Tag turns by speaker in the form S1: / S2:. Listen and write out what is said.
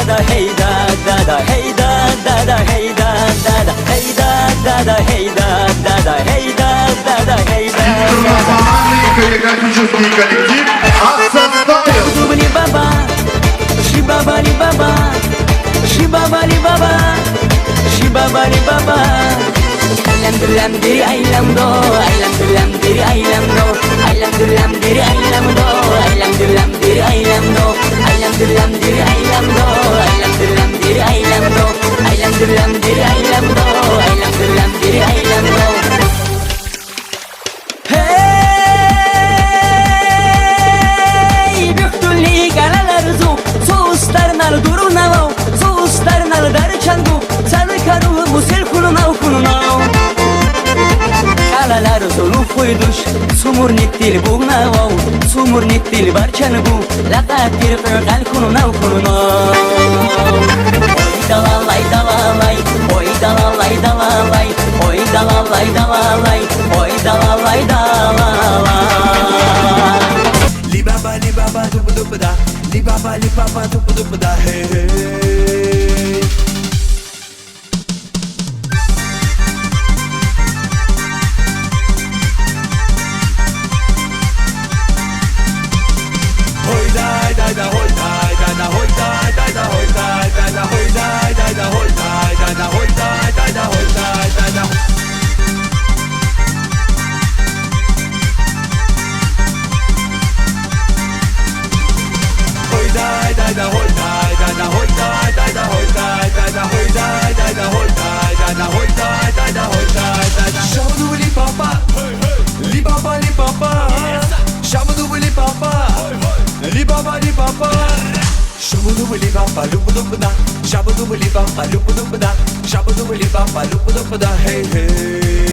S1: da hey da hey da hey da hey da hey da hey da hey da.
S2: Интернациональный хореографический коллектив «Асцентайл».
S1: Дубли баба, шибабали баба, шибабали баба, şibabali baba. Aylam dulam diri aylam do, aylam dulam diri aylam do, aylam dulam diri aylam do, aylam dulam diri aylam do, aylam dulam diri aylam do, aylam dulam diri aylam do, aylam dulam diri aylam do, aylam dulam diri aylam do. Hey, büktülli galalar zu, sustarnar durunav, sustarnar darçangu. Karuhu musel kuluna ukununa Kalalar zolu koyduş Sumur nittil buğnavav Sumur nittil barçanı bu Lakatir kırgal kununa ukununa Oy dalalay dalalay Oy dalalay dalalay Oy dalalay dalalay Oy dalalay dalalay
S3: Li baba dubu dubu da Li baba dubu dubu da hey hey. Shabu-doo-ba-li-bum-ba, lupu-doo-ba-da, shabu-doo-ba-li-bum-ba, lupu-doo-ba-da, hey hey.